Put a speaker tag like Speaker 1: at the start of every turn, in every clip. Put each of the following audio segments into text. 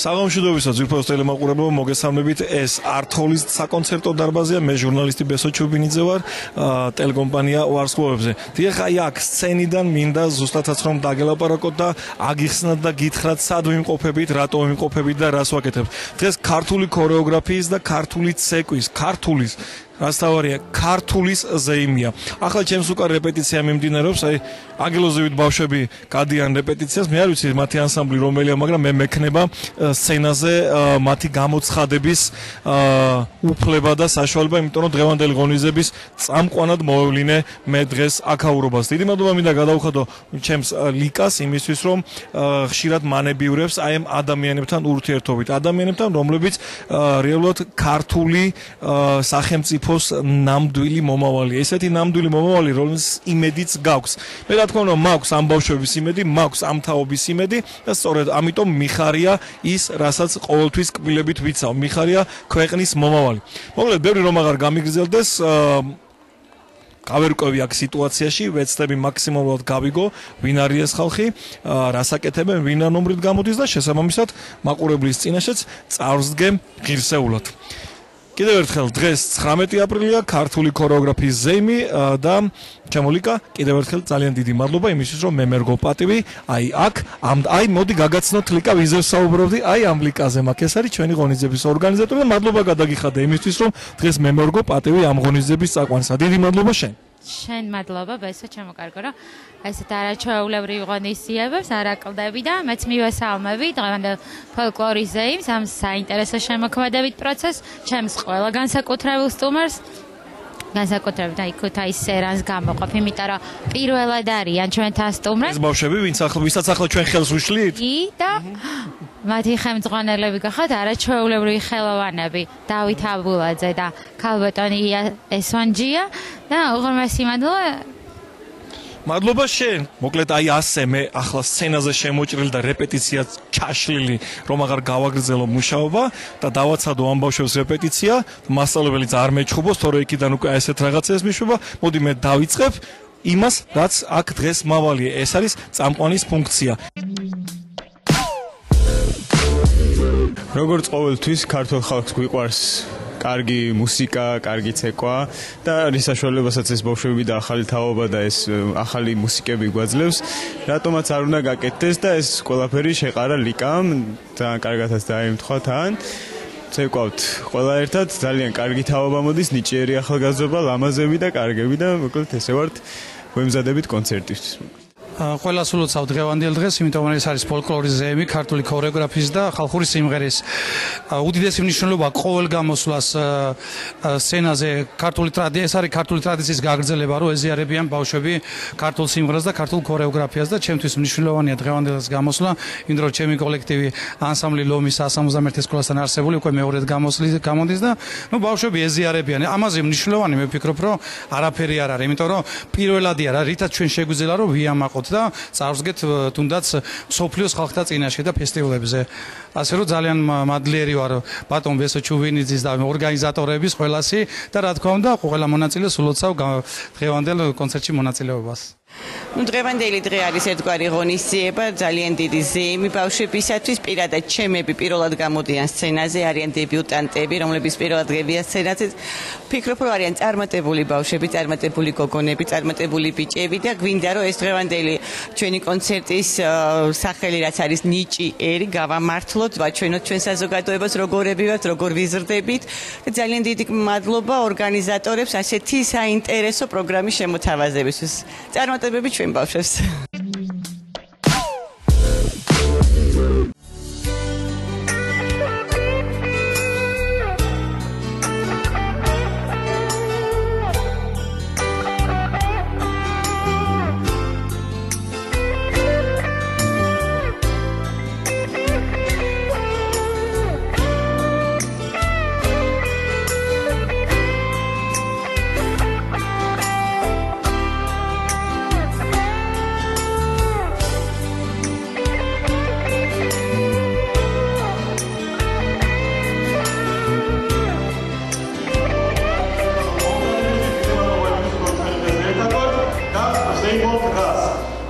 Speaker 1: საღამოშიდობისა ძვირფას ტელემაყურებელო მოგესალმებით ეს ართოლის საკონცერტო დარბაზია მე ჟურნალისტი ბესო ჩუბინიძე ვარ ტელეკომპანია ვარსკვლავებზე დიახ აი აქ სცენიდან მინდა ზუსტადაც რომ დაგელაპარაკოთ და აგიხსნათ და გითხრათ სად ვიმყოფებით რატო ვიმყოფებით და რას ვაკეთებთ დღეს ქართული ქორეოგრაფიის და ქართული ცეკვის ქართulis რასთავარია ქართulis ზეიმია ახლა ჩემს უკან რეპეტიცია მიმდინარეობს აი აგილოზევით ბავშვები გადიან რეპეტიციას მე არ ვიცი მათი ანსამბლი რომელია მაგრამ მე მექნება სცენაზე მათი გამოცხადების უფლება და საშუალება იმიტომ რომ დღევანდელი ღონისძიების წამყვანად მოვევლინე მე დღეს აქაურობას დიდი მადლობა მინდა გადავხადო ჩემს ლიკას იმისთვის რომ ხშირად მანებიურებს აი ამ ადამიანებთან ურთიერთობით ადამიანებთან რომლებიც რეალურად ქართული სახელმწიფო ნამდვილი მომავალი ესეთი ნამდვილი მომავალი რომლის იმედიც გაქვს მე რა თქმა უნდა მაქვს ამ ბავშვების იმედი მაქვს ამ თაობის იმედი და სწორედ ამიტომ მიხარია ის რასაც ყოველთვის კბილებით ვიცავ მიხარია ქვეყნის მომავალი მოკლედ ბევრი რომ აღარ გამიგრძელდეს გავერკვევი აქ სიტუაციაში ვეცდები მაქსიმალურად გავიგო ვინ არის ეს ხალხი რას აკეთებენ ვინ ნომრით გამოდის და შესაბამისად მაყურებლის წინაშეც წარსდგემ ღირსეულად კიდევ ერთხელ დღეს 19 აპრილია ქართული ქორეოგრაფიის ზეიმი და ჩემოლიკა კიდევ ერთხელ ძალიან დიდი მადლობა იმისთვის რომ მე მერგო პატივი აი აქ აი მოდი გაგაცნოთ ლიკა ვიზერ საუბრობდი აი ამ ლიკაზე მაგ ეს არის ჩვენი ღონისძიების ორგანიზატორი და მადლობა გადაგიხადე იმისთვის რომ დღეს მე მერგო პატივი ამ ღონისძიების წაყვანსა დიდი მადლობა შენ
Speaker 2: მადლობა ბესო ჩემოკარგო რომ ესეთ არაჩვეულებრივ ღონისძიებებს არ აკლდები და მეც მივესალმები დღევანდელ ფოლკლორის ზეიმს ამ საინტერესო შემოქმედებით პროცესს ჩემს ყველა განსაკუთრებულ სტუმარს განსაკუთრებით აი ქუთაისის სერანს გამოყოფ იმიტომ რომ პირველად არიან ჩვენთან სტუმრები
Speaker 1: ეს ბავშვები ვისაც ახლა ჩვენ ხელს უშლით
Speaker 2: და მათი ხელმძღვანელები გახат არაჩვეულებრივი ხელოვანები დავით აბულაძე და ქალბატონი ესვანჯია და უღრმესი
Speaker 1: მადლობა შენ მოკლედ აი ასე მე ახლა სცენაზე შემოჭრილი და რეპეტიცია ჩაშლილი რომ აღარ გავაგრძელო მუშაობა და დავაცადო ამ ბავშვებს რეპეტიცია მასწავლებელიც არ მეჩხუბოს თორე იქიდან უკვე ესეთ რაღაცას მიშვება მოდი მე დავიწყებ იმას რაც აქ დღეს მავალია ეს არის წამყვანის ფუნქცია
Speaker 3: როგორც ყოველთვის ქართულ ხალხს გვიყვარს კარგი მუსიკა, კარგი ცეკვა და რის საშუალებასაც ეს ბავშვები და ახალი თაობა და ეს ახალი მუსიკები გვაძლევს, რატომაც არ უნდა გაკეთდეს და ეს ყველაფერი შეყარა ლიკამ, ძალიან კარგადაც დაემთხვა თან. ცეკვავთ ყველა ერთად, ძალიან კარგი თაობა მოდის, ნიჭიერი ახალგაზრდობა, ლამაზები და კარგები და მოკლედ ესე ვართ გვემზადებით კონცერტისთვის.
Speaker 4: ყველა სულოცავ დღევანდელ დღეს, იმიტომ რომ ეს არის ფოლკლორის ზეიმი, ქართული ქორეოგრაფიის და ხალხური სიმღერის უდიდესი მნიშვნელობა ყოველ გამოსვლას სცენაზე ეს არის ქართული ტრადიციის გაგრძელება, რომ ეზიარებიან ბავშვები ქართულ სიმღერას და ქართულ ქორეოგრაფიას და ჩემთვის მნიშვნელოვანია დღევანდელ გამოსვლა, იმიტომ რომ ჩემი კოლექტივი ანსამბლი ლომის 171 სკოლასთან არსებული უკვე მეორედ გამოდის და ბავშვები ეზიარებიან. ამაზე მნიშვნელოვანი მე ვფიქრობ, რომ არაფერი არ არის, იმიტომ რომ პირველადია რა, რითაც ჩვენ შეგვიძლია რომ ვიამაყოთ და წარსდგეთ თუნდაც სოფლიოს ხალხთა წინაშე და ფესტივალებზე. ასე რომ ძალიან მადლიერი ვარ ბატონ ბესო ჩუბინიძის და ორგანიზატორების ყველასი და რა თქმა უნდა ყველა მონაწილეს ულოცავ დღევანდელ კონცერტში მონაწილეობას.
Speaker 5: დღევანდელი დღე არის ერთგვარი ღონისძიება, ძალიან დიდი ზეიმი ბავშვებისათვის, პირადად ჩემები პირველად გამოდიან სცენაზე, არიან დებიუტანტები, რომლებიც პირველად ღებიან სცენაზე. ვფიქრობ, რომ არიან წარმატებული ბავშვები, წარმატებული გოგონები, წარმატებული ბიჭები და გვინდა რომ ეს დღევანდელი ჩვენი კონცერტის სახელი რაც არის ნიჭიერი, გავამართლოთ, ვაჩვენოთ ჩვენ საზოგადოებას, როგორები ვართ, როგორ ვიზრდებით და ძალიან დიდი მადლობა ორგანიზატორებს ასეთი საინტერესო პროგრამის შემოთავაზებისთვის. წარმატებები ჩვენ ბავშვებს.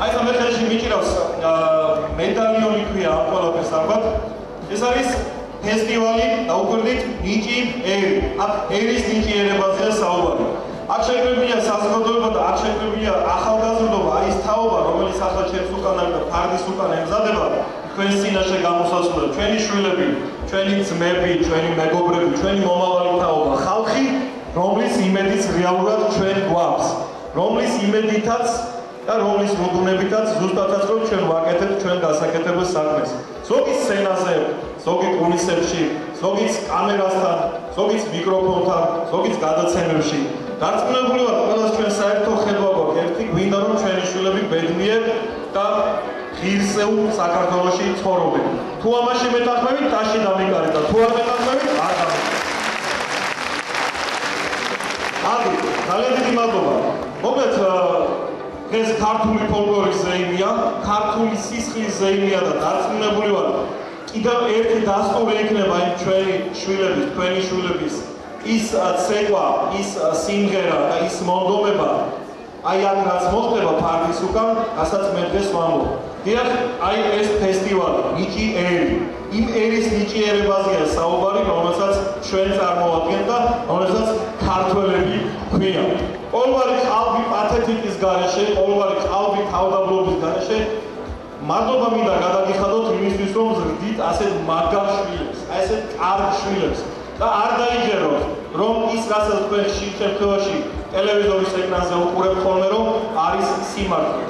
Speaker 5: აი ხა მე ხელში მიჭირავს მედალიონი ქვია ამ ყველაფერს ალბათ
Speaker 1: ეს არის ფესტივალი, დაუკვირდით, ნიჭი ერი. აქ ერის ნიჭიერებაზეა საუბარი. აქ შეგრებია საზოგადოება და აქ შეგრებია ახალგაზრდობა, აი ეს თაობა, რომელიც ახლა ჩემს უკან არის და ფარდის უკან ემზადება, თქვენს წინაშე გამოსასვლელად, ჩვენი შვილები, ჩვენი ძმები, ჩვენი მეგობრები, ჩვენი მომავალი თაობა, ხალხი, რომლის იმედიც რეალურად ჩვენ გვაქვს, რომლის იმედითაც და რომლის მოგონებითაც ზუსტადაც რომ ჩვენ ვაკეთებთ ჩვენ გასაკეთებელ საქმეს. ზოგი სცენაზე, ზოგი კულისებში, ზოგიც კამერასთან, ზოგიც მიკროფონთან, ზოგიც გადაცემებში. დარწმუნებული ვარ, ყველას ჩვენ საერთო ხედვა გვაქვს, ერთი გვინდა რომ ჩვენი შვილები ბედნიერ და ღირსეულ საქართველოში ცხოვრობენ. თუ ამაში მეთანხმებით, ტაში დამიკარეთ და თუ არ მეთანხმებით, არ დამიკარეთ. ადი, ძალიან დიდი მადლობა. მოკლედ ეს ქართული ფოლკლორის ზეიმია, ქართული სისხლის ზეიმია და დარწმუნებული ვარ, კიდევ ერთი დასტური იქნება იმ ჩვენი შვილების, თქვენი შვილების ის ცეკვა, ის სიმღერა და ის მონდომება, აი აქ რაც მოხდება ფარდის უკან, რასაც მე დღეს ვამბობ. დიახ, აი ეს ფესტივალი, ნიჭი ერი, იმ ერის ნიჭიერებაზეა საუბარი, რომელსაც ჩვენ წარმოვადგენთ და რომელსაც ქართველები გვქვია. ყოველგვარი ყალბი პათეტიკის გარეშე, ყოველგვარი ყალბი თავდაბლობის გარეშე მადლობა მინდა გადაგიხადოთ იმისთვის, რომ ზრდით ასეთ მაგარ შვილებს, ასეთ კარგ შვილებს და არ დაიჯეროთ, რომ ის რასაც თქვენ ხშირ შემთხვევაში ტელევიზორის ეკრანზე უყურებთ ხოლმე, რომ არის სიმართლე.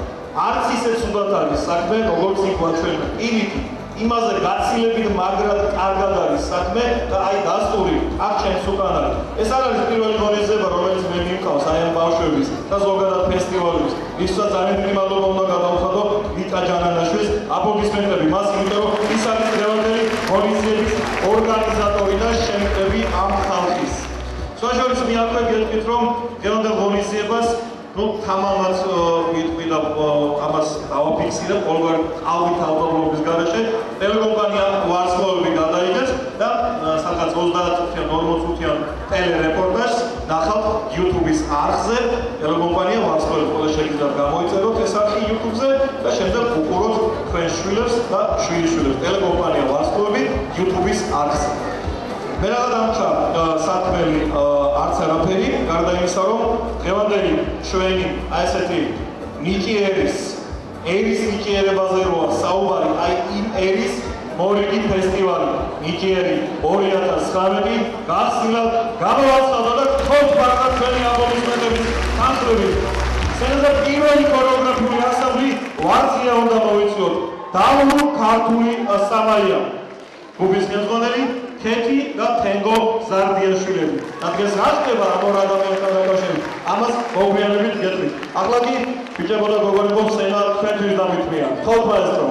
Speaker 1: არც ისე ცუდად არის საქმე, როგორც იქვა ჩვენ პირიქით. იმაზე გაცილებით მაგრად კარგად არის საქმე და აი დასტური აქ ჩემს უკან არის. ეს არ არის პირველი ღონისძიება, რომელიც მე მიმყავს აი ამ ბავშვების და ზოგადად ფესტივალების. ისაც ძალიან დიდი მადლობა უნდა გადავხადო ვიტა ჯანანაშვილს, აპლოდისმენტები მას, იმიტომ რომ ის არის დღევანდელი ღონისძიების ორგანიზატორი და შემტევი ამ ხალხის. სხვაშორის მიაკვეთ გეტყვით, რომ დღევანდელ ღონისძიებას თამამად ვიტყვი და ამას დავაფიქსირებ ყოველგვარი ყალბი თავდაბლობის გარეშე. ტელეკომპანია ვარსკვლავები გადაიღეს და სადღაც 30-40-ან 40-წუთიან ტელერეპორტაჟს ნახავთ YouTube-ის არხზე. ტელეკომპანია ვარსკვლავები ყველა შეგიძლიათ გამოიწეროთ ეს არხი YouTube-ზე და შემდეგ უყუროთ თქვენ შვილებს და შვილიშვილებს. ტელეკომპანია ვარსკვლავები YouTube-ის არხზე. მე რა დამჭა საქმელი არც არაფერი, გარდა იმისა, რომ დღევანდელი ჩვენი აი ესეთი ნიჭი ერის ნიჭიერებაზე როა საუბარი, აი იმ ერის მორიგი ფესტივალი, ნიჭი ერი 2019 გახსნილად გამოვაცხადო და გთხოვთ მართლა ჩვენი აპლოდისმენტების თანხლებით. სცენაზე პირველი ქორეოგრაფიული ასამბლი ვარცია უნდა მოვიწიოთ. დავლუ ქართული სამაია. გუბის ხელმძღვანელი ქეთი და თენგო ზარდიაშვილები. და დღეს რა ხდება ამ ორ ადამიანთან დაკავშირებით? ამას მოგვიანებით გეტყვით. ახლა კი ბიჭებო და გოგონებო, სცენა თქვენთვის დამითმია. თხოვთ მაესტრო.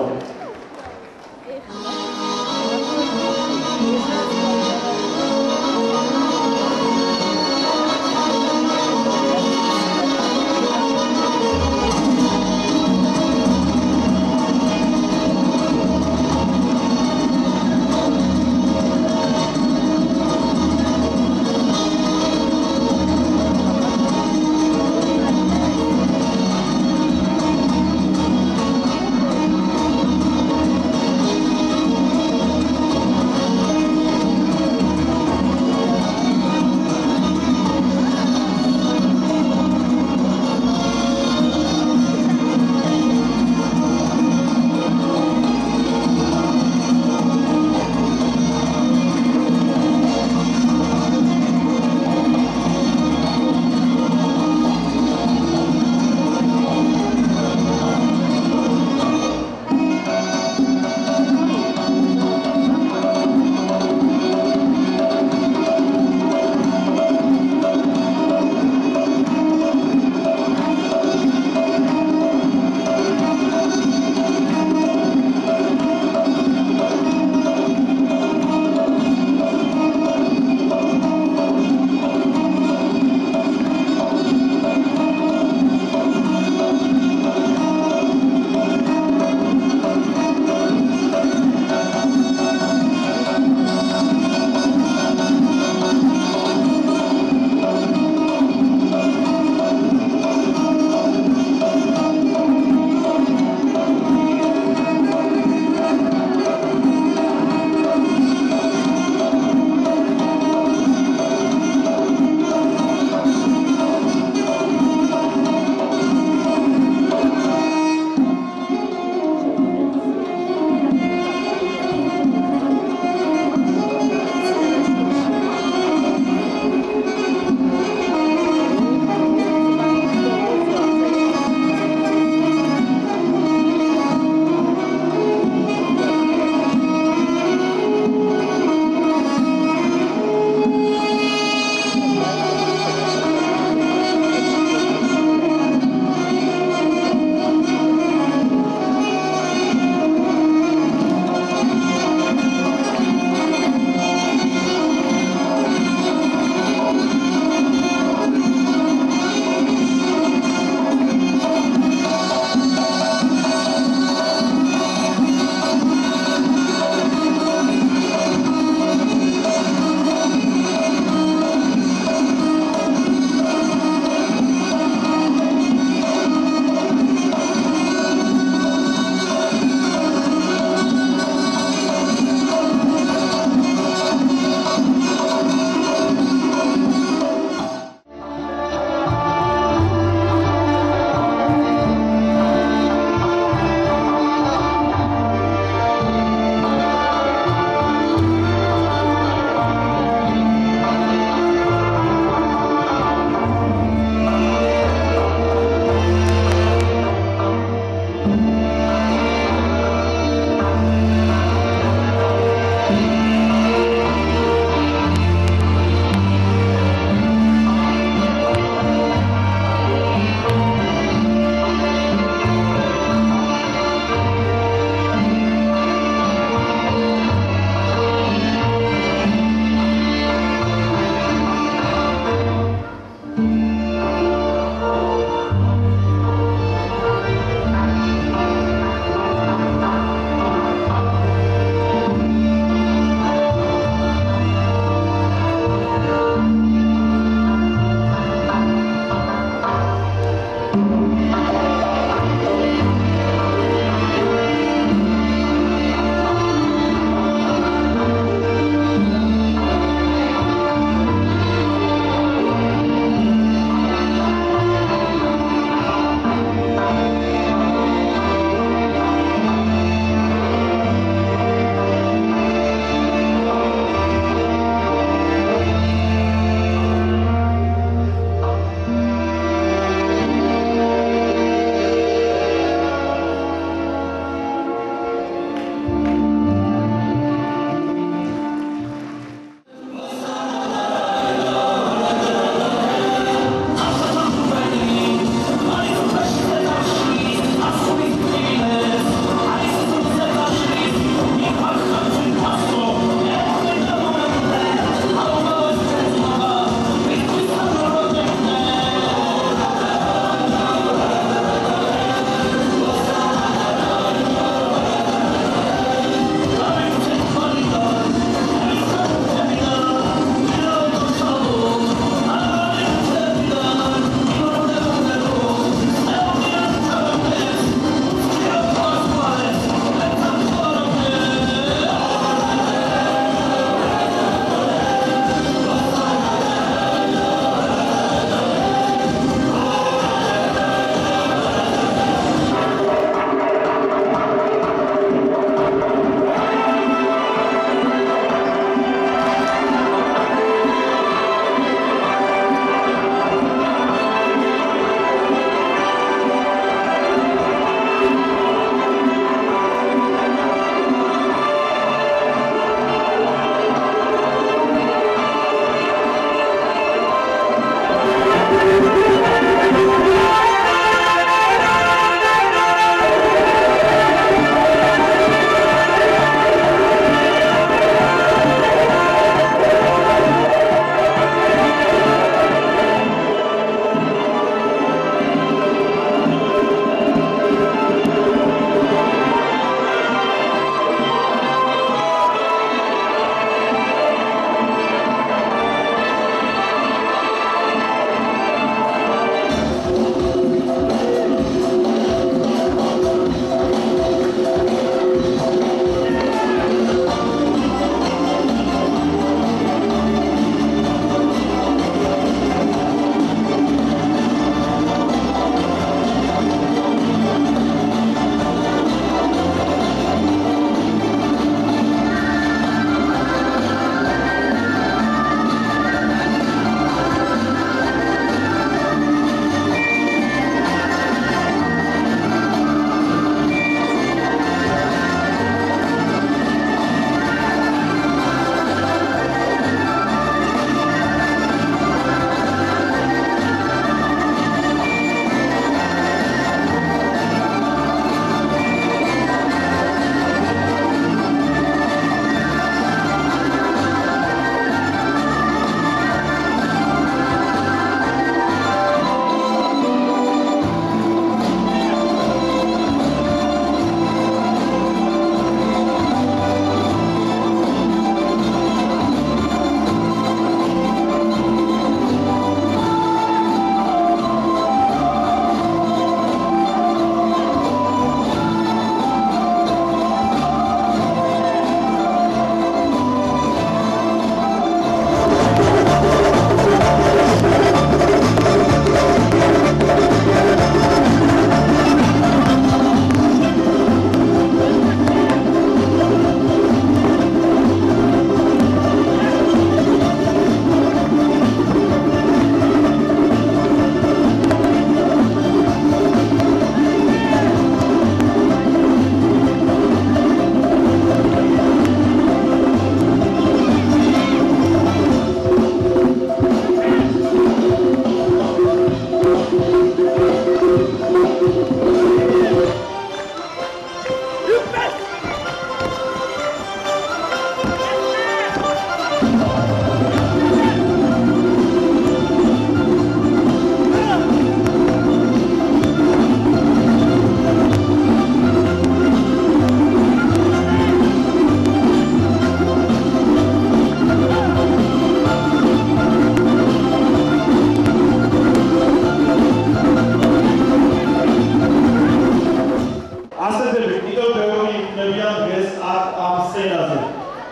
Speaker 6: სცენაზე.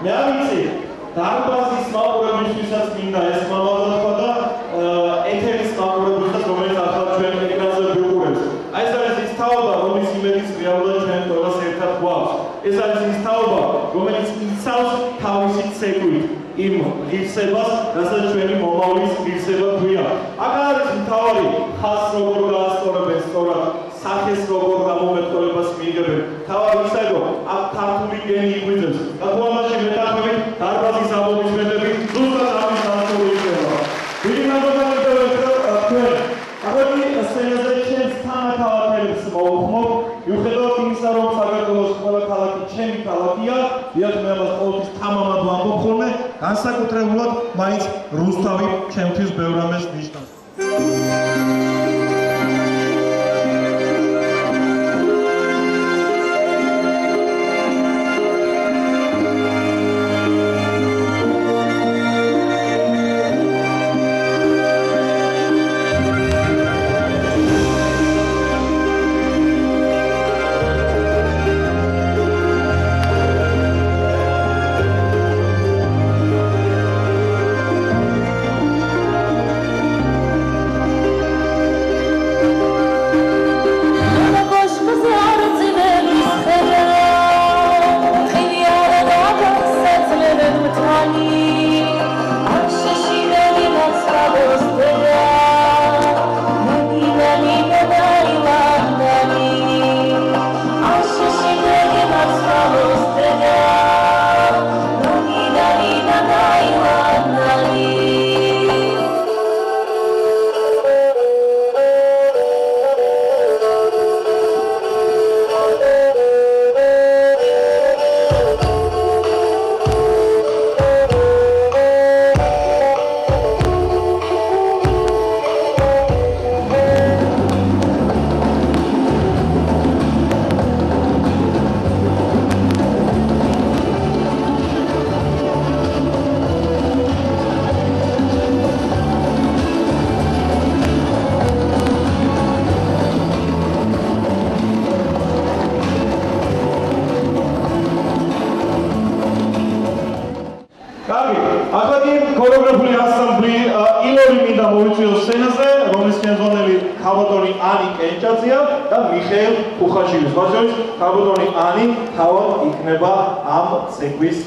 Speaker 6: მე არ ვიცი, დარბაზის მაყურებლისთვისაც მინდა ეს მამალობა და ეთერის მაყურებლისთვისაც, რომელიც ახლა ჩვენ ეკრანზე ვიყურებთ. აი ეს არის ის თაობა, რომლის იმედიც რეალურად ჩვენ ყველას ერთად გვაქვს. ეს არის ის თაობა, რომელიც იცავს თავისი ცეკვით იმ ღირსებას, რასაც ჩვენი მომავლის ღირსება ქვია. აქ არის მთავარი ხაზს როგორ გაასწორებენ სწორად, სახეს როგორ გამომეტყველებას მიიღებენ. თავად ისე რომ აქ ქართული გენი იგვიძებს. და თუმცა მეტახმებით დარბაზის ამომისმენები ზუსტად ამის დასწრებული იქნება. დიდი მადლობა თქვენ. ახლა სცენაზე ჩემს თანათავადებს მოვხმობ. მიუხედავად იმისა, რომ საქართველოს ყველა ქალაქი ჩემი ქალაქია, დიახ, მე ამას ყოველთვის თამამად ვამბობ ხოლმე, განსაკუთრებულად მაინც რუსთავი ჩემთვის ბევრ რამეს ნიშნავს. ცეკვის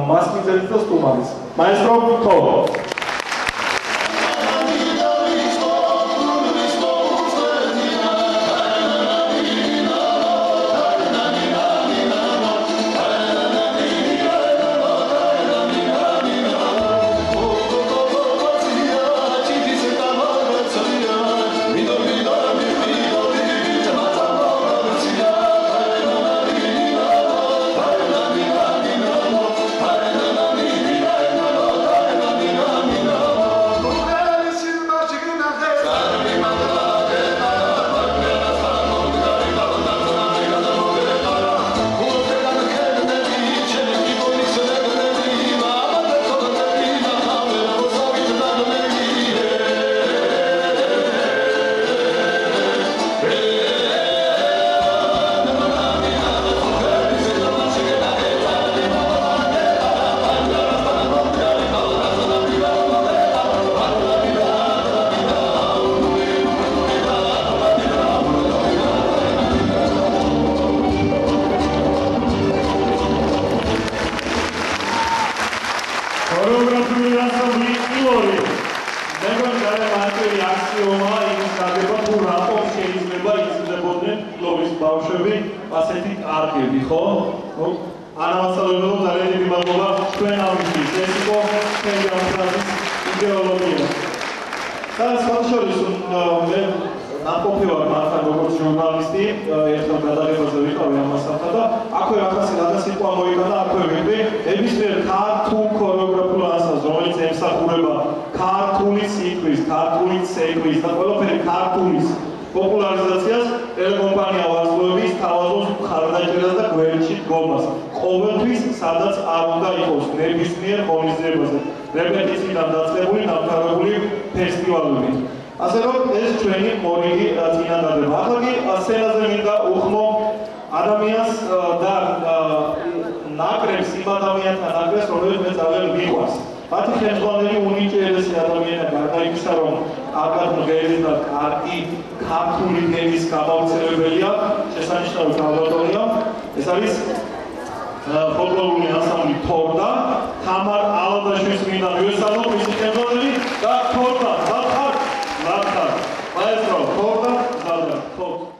Speaker 6: მასპინძელი და სტუმარის. მაესტრო ხოლო. პოპულარიზაციას ტელეკომპანია ვარსკვლავების თავაზობს მხარდაჭერას და გვერდში დგომას. ყოველთვის სადაც არ უნდა იყოს ნებისმიერ ღონისძიებაზე, რეპეტიციიდან დაწყებული დამთავრებული ფესტივალებით. ასე რომ ეს ჩვენი მორიგი წინადადება. ახლა კი სცენაზე მინდა უხმო ადამიანს და ნაკრებს იმ ადამიანთან ნაკრებს, რომელიც მე ძალიან მიყვარს. მათი ხელმძღვანელი უნიჭიერესი ადამიანია, გარდა იმისა, რომ კარგად მღერის და კარგი ქართული თემის გამავრცელებელია, შესანიშნავი კალბატონია. ეს არის ფოლკლორული ანსამბლი თორდა, თამარ ალადაშვილის მინდა მივესალმოთ მისი ხელმძღვანელი და თორდა, ლახარ. მაესტრო, თორდა, ზადა, თორდა.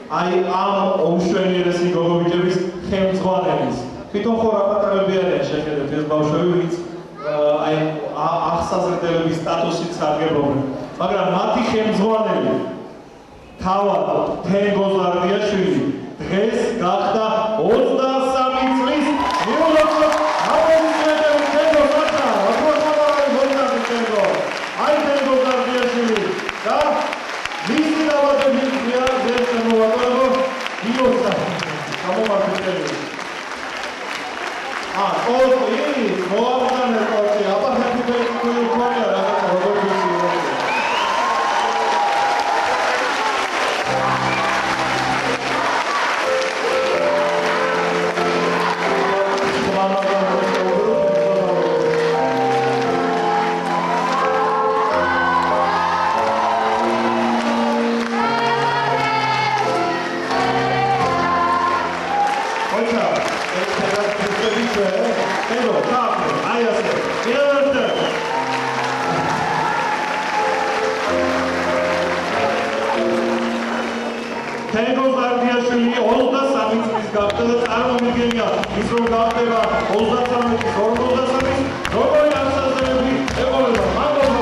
Speaker 6: აი ამ უმშვენიერესი გოგობიჭების ხელმძღვანელის. თვითონ ხო რა პატარები არიან შეხედეთ ეს ბავშვები, ვინც აი ახსაზრდელების სტატუსით სარგებლობენ. მაგრამ მათი ხელმძღვანელი თავად თენგო ზარდიაშვილი დღეს გახდა 23 წლის მიულოცო აპოზიციაზე თენგო ზარდა, აპოზიციაზე გონდა თენგო. აი თენგო ზარდიაშვილი და მისი დავადებითია ეს მოვაყენო გიოსა. გამომართველი. ორი მოაბანე კოჩი, აბა ჰეპი კუიუქონია რაღაცა როგორ ვიცი. თენგო ზარდიაშვილი 23 წლის გახდა და წარმომიდგენია ის რომ გახდება 33 წლის 53 როგორი აღსაზრდელები ეყოლება მადლობა.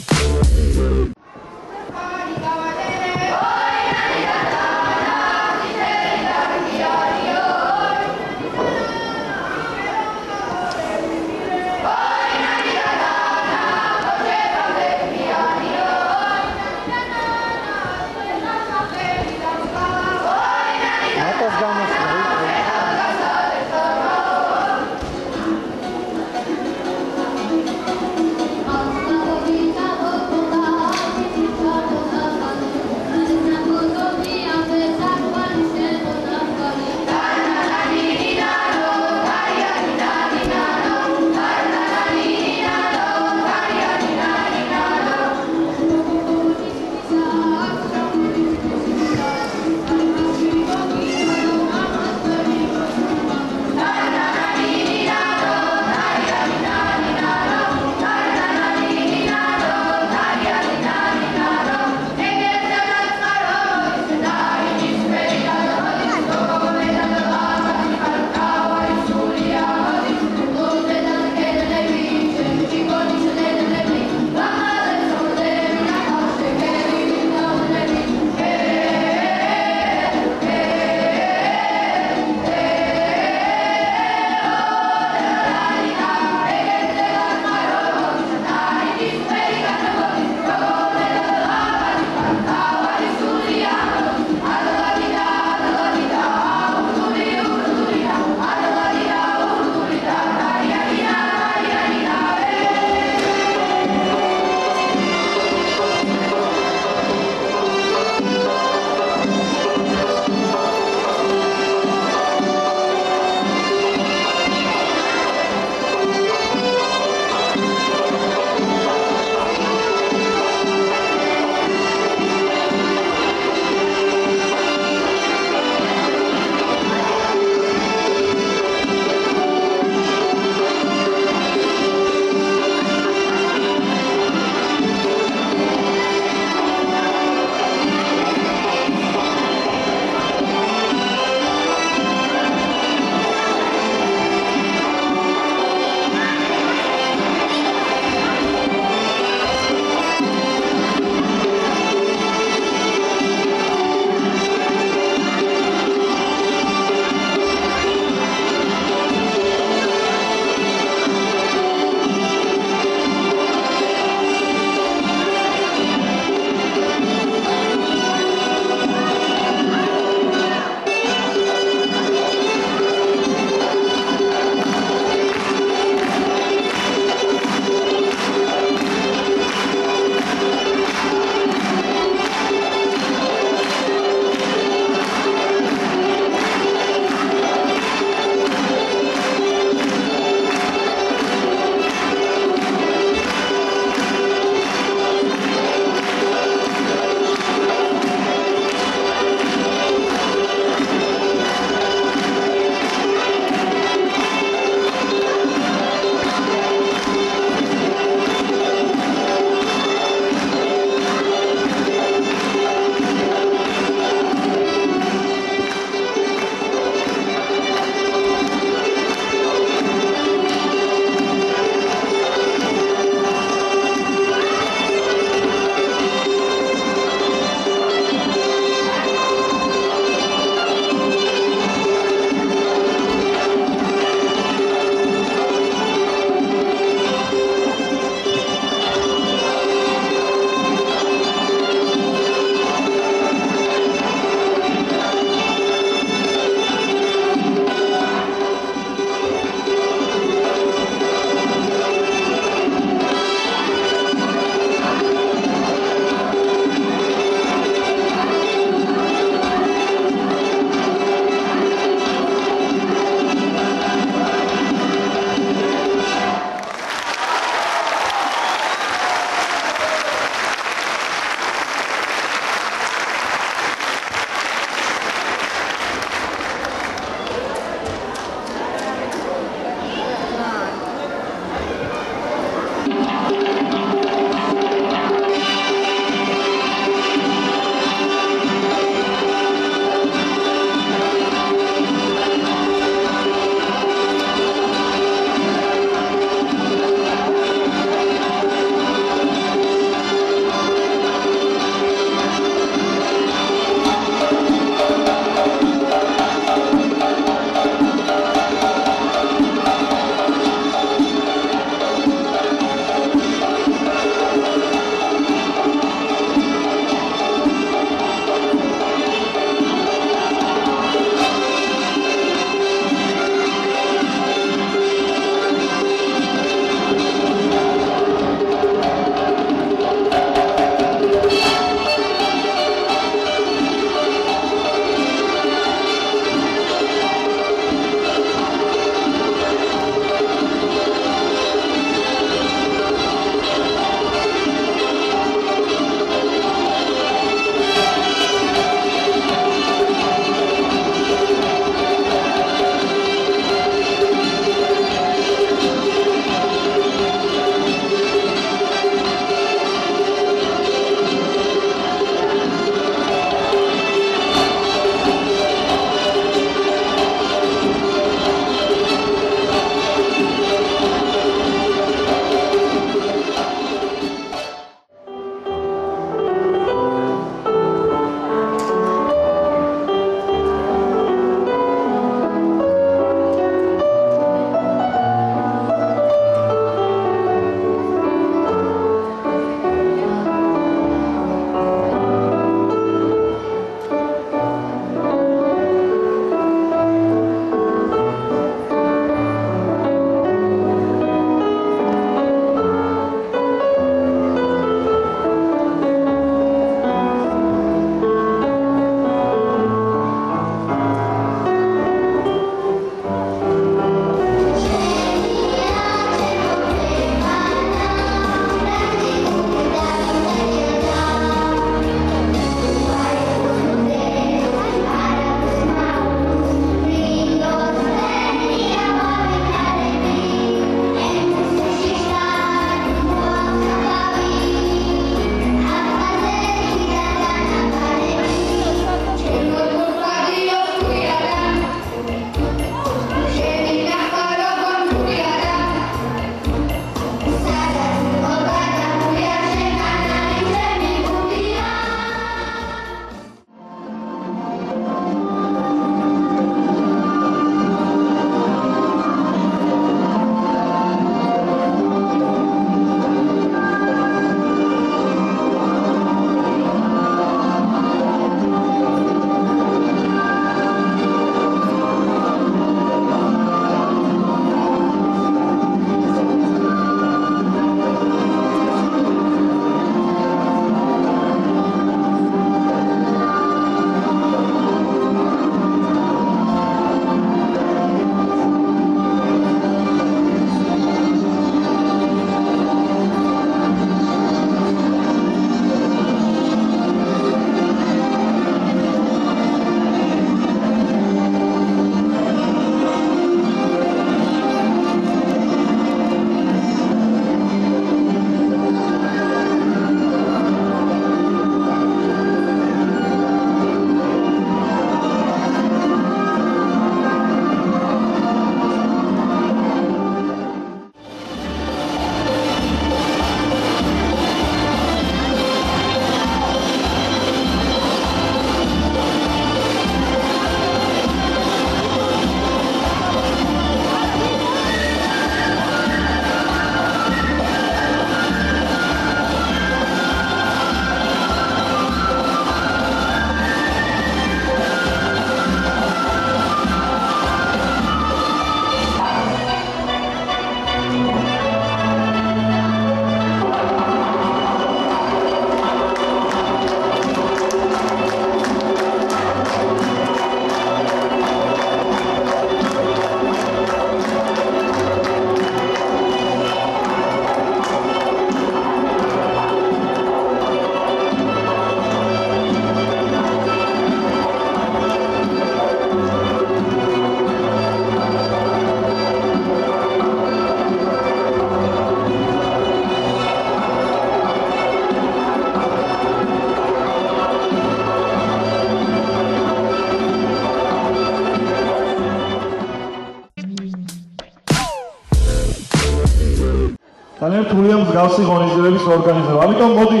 Speaker 6: მსგავსი ღონისძიებების ორგანიზება. ამიტომ მოდი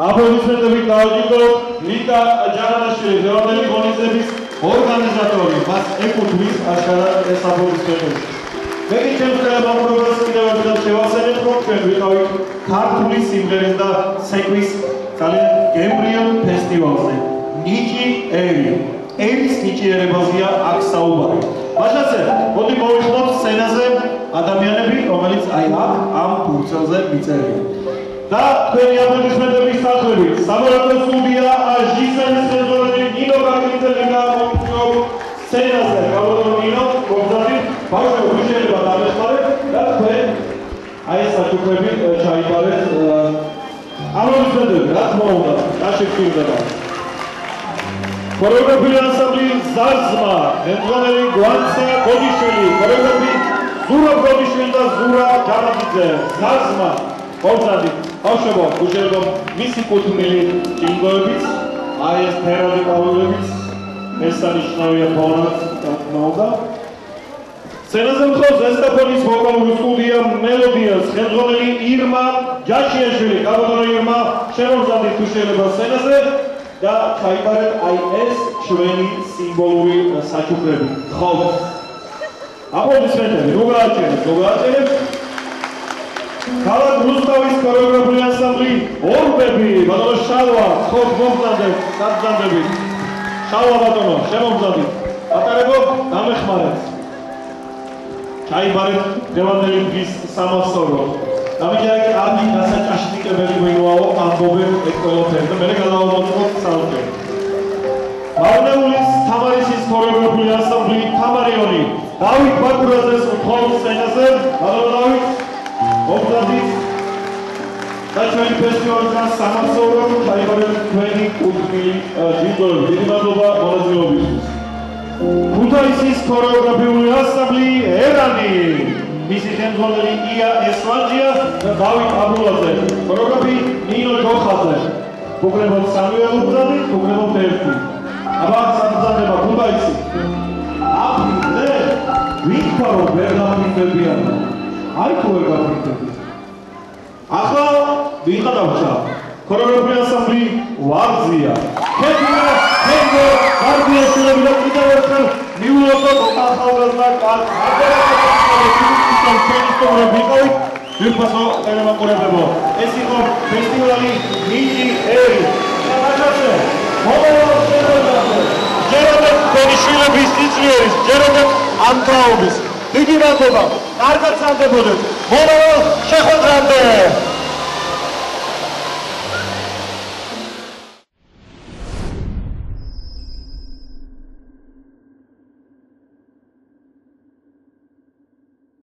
Speaker 6: აპლოდისმენტებით დავაჯილდოთ ლიტა ჯარანაშვილის დღევანდელი ღონისძიების ორგანიზატორი. მას ეკუთვნის აშკარად ეს აპლოდისმენტები. მე ჩემს გამოგებას კიდევ ერთხელ შევახსენებ, რომ ჩვენ ვიყავით ქართული სიმღერის და ცეკვის ძალიან გემრიელ ფესტივალზე. ნიჭი ერი. ერის ნიჭიერებაზეა აქ საუბარი. მაშასე, მოდი მოვიხსნოთ სცენაზე ადამიანები, რომელიც აი აქ ამ ფურცელზე მიწერია. და თქვენი აპლოდისმენტების სახელით სამონატო სტუდია ჟიზელის ხელმძღვანელი ნინო გაგრიძელი და მომწვევ სცენაზე გაბატონო ნინო, მოგზაურობთ, ბავშვები შეიძლება დამეხმარეთ და თქვენ აი ეს საჩუქრები ჩაიბარეთ. აპლოდისმენტები, რა თქმა უნდა, რა შეგვიძლია. ქორეოგრაფიული ანსამბლი ზარზმა, ხელმძღვანელი გვანცა გოდიშვილი, ქორეოგრაფი ზურაბ გოდიშვილი და ზურა ჯარაძიძე. ზარზმა, მოგზაურობთ, ბავშვებო, გულშემატკივრებო, მისი კუთვნილი ჭინგოებიც, აი ეს ფერადი ყვავილებიც, მესანიშნავია ფონად, რა თქმა უნდა. სცენაზე მხოლოდ ზესტაფონის ვოკალური სტუდია მელოდიას, ხელმძღვანელი ირმა ჯაშიაშვილი, გაბატონო ირმა, შემოგზავნით თუ შეიძლება სცენაზე. და ჩაიბარეთ აი ეს ჩვენი სიმბოლური საჩუქრები. ხო. აპლოდისმენტები, რო გააჩერეთ. ქალაქ რუსთავის ქორეოგრაფიული ანსამბლი ორბები, ბატონო შალვა, ხო მომგზავნეთ, დაგზავნებით. შალვა ბატონო, შემოგზავნით. ატარებო, დამეხმარეთ. ჩაიბარეთ დღევანდელი დღის სამასწავლო. გამიჯერეთ ამი გასაჭაშნიკებელი ვინაო ამბობენ ეს ყველაფერი და მე გადავამოწმოთ საუბარი. მარნეულის თამარისის ქორეოგრაფიული ანსამბლი თამარიონი. დავით ბაკურაძეს უთხოვნ სცენაზე, დავით მოგზავნით და ჩვენი ფესტივალიდან სამასწავლო ჩაიბარეთ თქვენი კუთვნილი ჯილდოები. დიდი მადლობა მონაწილეობისთვის. ქუთაისის ქორეოგრაფიული ანსამბლი ერანი. მისი ხელმძღვანელი ია ესვანჯია და დავით აბულაძე. ქორეოგრაფი ნინო ჯოხაძე. უგრებოდ სამივე უგზავნით, უგრებოდ ერთი. აბა სამზადება ქუთაისი. აფრინზე ვიქარო ვერ გაფრინდებიან. აი თუ ვერ გაფრინდებიან. ახლა ვიღა დავჭა. ქორეოგრაფიული ანსამბლი ვარზია. ქეთია, ქეთო, გარდიაშვილები და კიდევ ერთხელ მიულოდოთ ახალგაზრდა ვიფასო ტელემაყურებლებო, ეს იყო ფესტივალი ნიჭი ერი. და მაშასე, მომავალ შემოგვიყვანოთ. ჯერომეტ გონიშვილების სიძლიერის, ჯერომეტ ანკაობის. დიდი მადლობა. კარგად სანდებოდეთ. მომავალ შეხვედრამდე.